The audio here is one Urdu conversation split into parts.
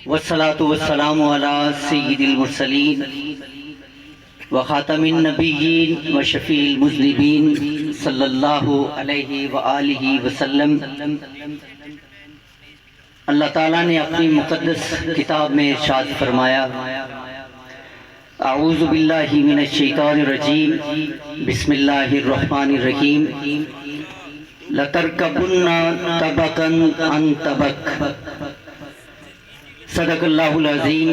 والصلاة والسلام على سید المرسلین وخاتم النبیین وشفیع المذنبین صلی اللہ علیہ وآلہ وسلم۔ اللہ تعالیٰ نے اپنی مقدس کتاب میں ارشاد فرمایا، اعوذ باللہ من الشیطان الرجیم، بسم اللہ الرحمن الرحیم، لَتَرْكَبُنَّ طَبَقًا عَنْ طَبَقٍ۔ صدق اللہ العظیم۔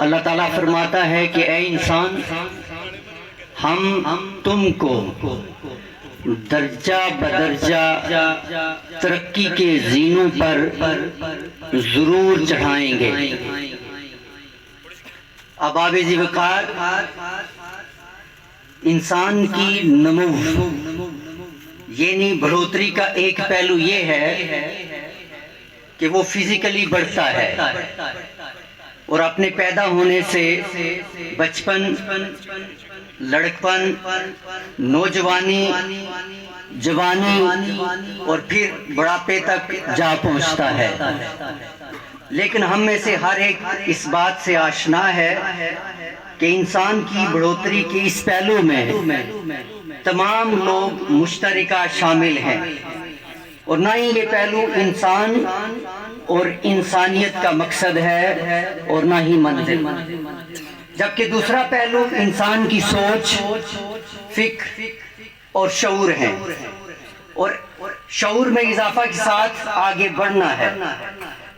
اللہ تعالیٰ فرماتا ہے کہ اے انسان، ہم تم کو درجہ بدرجہ ترقی کے زینوں پر ضرور چڑھائیں گے۔ ابواب ذی وقار، انسان کی نمو یعنی بڑھوتری کا ایک پہلو یہ ہے کہ وہ فزیکلی بڑھتا ہے، اور اپنے پیدا ہونے سے بچپن، لڑکپن، نوجوانی، جوانی اور پھر بڑھاپے تک جا پہنچتا ہے۔ لیکن ہم میں سے ہر ایک اس بات سے آشنا ہے کہ انسان کی بڑھوتری کے اس پہلو میں تمام لوگ مشترکہ شامل ہیں، اور نہ ہی یہ پہلو انسان اور انسانیت کا مقصد ہے اور نہ ہی منزل، جبکہ دوسرا پہلو انسان کی سوچ، فکر اور شعور ہے، اور شعور میں اضافہ کے ساتھ آگے بڑھنا ہے۔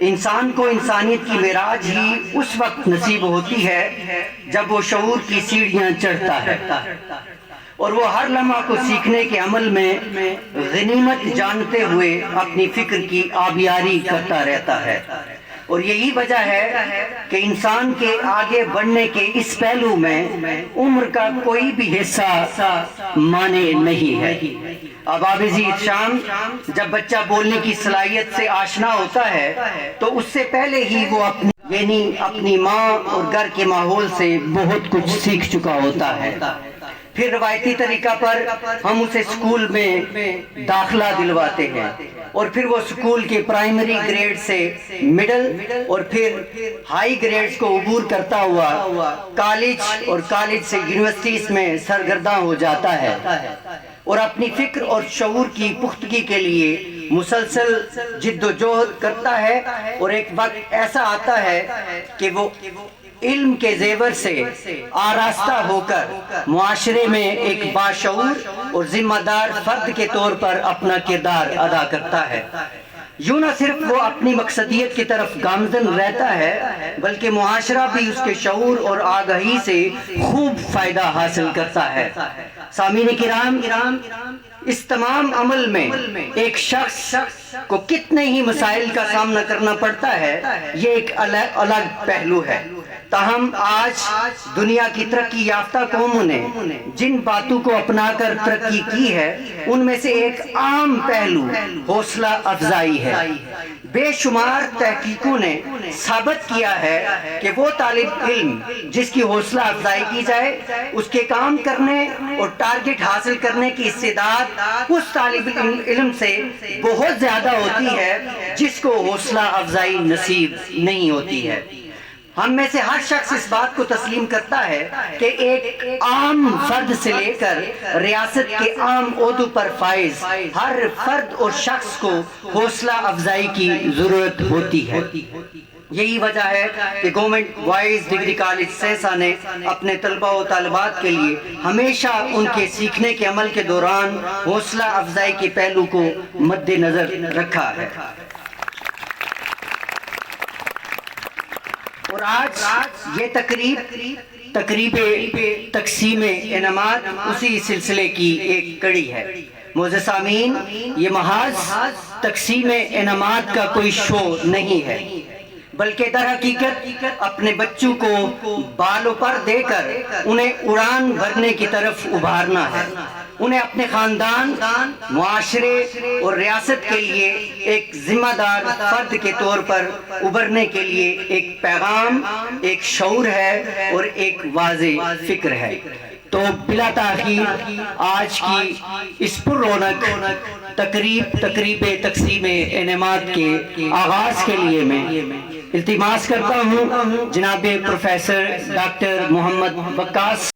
انسان کو انسانیت کی معراج ہی اس وقت نصیب ہوتی ہے جب وہ شعور کی سیڑھیاں چڑھتا ہے، اور وہ ہر لمحہ کو سیکھنے کے عمل میں غنیمت جانتے ہوئے اپنی فکر کی آبیاری کرتا رہتا ہے۔ اور یہی وجہ ہے کہ انسان کے آگے بڑھنے کے اس پہلو میں عمر کا کوئی بھی حصہ مانے نہیں ہے۔ ابواب ذی ارشام، جب بچہ بولنے کی صلاحیت سے آشنا ہوتا ہے تو اس سے پہلے ہی وہ اپنی ماں اور گھر کے ماحول سے بہت کچھ سیکھ چکا ہوتا ہے۔ پھر روایتی طریقہ پر ہم اسے سکول میں داخلہ دلواتے ہیں، اور پھر وہ سکول کے پرائمری گریڈ سے مڈل اور پھر ہائی گریڈز کو عبور کرتا ہوا کالج اور کالج سے یونیورسٹیز میں سرگرداں ہو جاتا ہے، اور اپنی فکر اور شعور کی پختگی کے لیے مسلسل جد و جہد کرتا ہے، اور ایک وقت ایسا آتا ہے کہ وہ علم کے زیور سے آراستہ ہو کر معاشرے میں ایک باشعور اور ذمہ دار فرد کے طور پر اپنا کردار ادا کرتا ہے۔ یوں نہ صرف وہ اپنی مقصدیت کی طرف گامزن رہتا ہے، بلکہ معاشرہ بھی اس کے شعور اور آگاہی سے خوب فائدہ حاصل کرتا ہے۔ سامعین کرام، اس تمام عمل میں ایک شخص کو کتنے ہی مسائل کا سامنا کرنا پڑتا ہے، یہ ایک الگ پہلو ہے۔ تاہم آج دنیا کی ترقی یافتہ قوموں نے جن باتوں کو اپنا کر ترقی کی ہے، ان میں سے ایک عام پہلو حوصلہ افزائی ہے۔ بے شمار تحقیقوں نے ثابت کیا ہے کہ وہ طالب علم جس کی حوصلہ افزائی کی جائے، اس کے کام کرنے اور ٹارگٹ حاصل کرنے کی استعداد اس طالب علم سے بہت زیادہ ہوتی ہے جس کو حوصلہ افزائی نصیب نہیں ہوتی ہے۔ ہم میں سے ہر شخص اس بات کو تسلیم کرتا ہے کہ ایک عام فرد سے لے کر ریاست کے عام عہدوں پر فائز ہر فرد اور شخص کو حوصلہ افزائی کی ضرورت ہوتی ہے۔ یہی وجہ ہے کہ گورنمنٹ بوائز ڈگری کالج سہسا نے اپنے طلبہ و طالبات کے لیے ہمیشہ ان کے سیکھنے کے عمل کے دوران حوصلہ افزائی کے پہلو کو مد نظر رکھا ہے۔ اور آج یہ تقریب تقسیم انعامات اسی سلسلے کی ایک کڑی ہے۔ معزز سامعین، یہ محاذ تقسیم انعامات کا کوئی شو نہیں ہے، بلکہ در حقیقت اپنے بچوں کو بالوں پر دے کر انہیں اڑان بھرنے کی طرف ابھارنا ہے، انہیں اپنے خاندان، معاشرے اور ریاست کے لیے ایک ذمہ دار فرد کے طور پر ابھرنے کے لیے ایک پیغام، ایک شعور ہے اور ایک واضح فکر ہے۔ تو بلا تاخیر آج کی اس پر رونق تقریب تقسیم انعامات کے آغاز کے لیے میں التماس کرتا ہوں جناب پروفیسر ڈاکٹر محمد وقاص